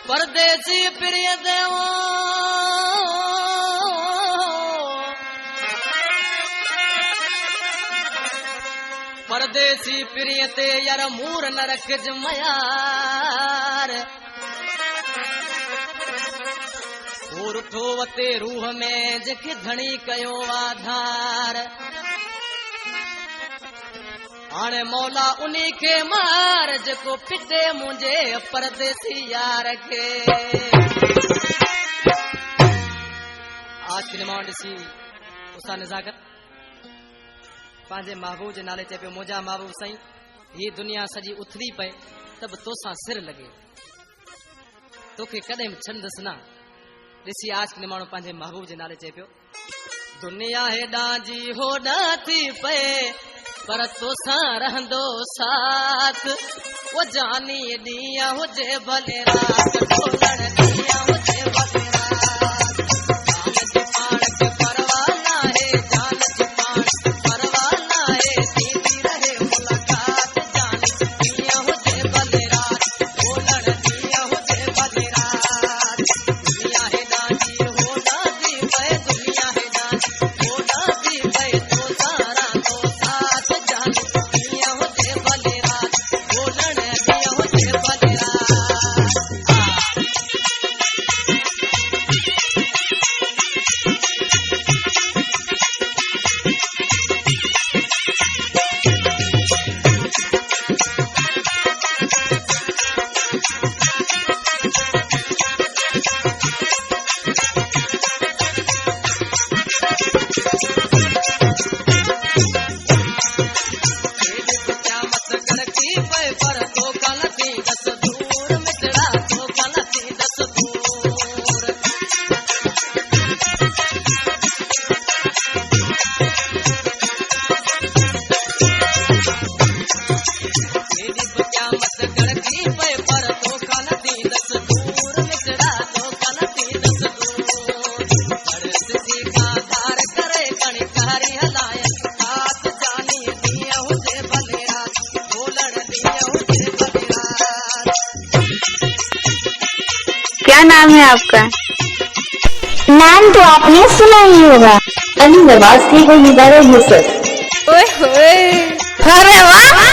परदेसी प्रिय देवो परदेसी प्रिय ते यार मूर नरक जमयार और उठो वते रूह में जखे धणी कयो आधार आने मौला उन्हीं के मार जको पिटे मुझे परदेसी यार के आज की निमाण ॾिसी उसा नज़ाकत पांजे महबूब जे नाले ते पे मुंहिंजा महबूब साईं ही दुनिया सजी उथड़ी पए तब तोसां सिर लगे तोखे कदे छंदस ना ॾिसी आज की निमाण पांजे महबूब जे नाले चे पियो दुनिया हेॾां जी होॾां थी पए पर तोसां रहंदो साथ वो जानी ॾींहं हुजे भले रात ढोलण ॾींहं हुजे भले रात जान जी पाण खे परवाह नाहे जान जी पाण परवाह नाहे थींदी रहे मुलाक़ात जान ॾींहं हुजे भले रात ढोलण ॾींहं हुजे भले रात दुनिया हेॾां जी होॾां थी पए दुनिया हेॾां जी होॾां थी पए तोसां रहंदो साथ जान ॾींहं हुजे भले रात ढोलण ॾींहं हुजे भले रात क्या नाम है आपका? नाम तो आपने सुना ही होगा। अली नवाज थे वो मुबारक हो सर। ओए होए, अरे वाह।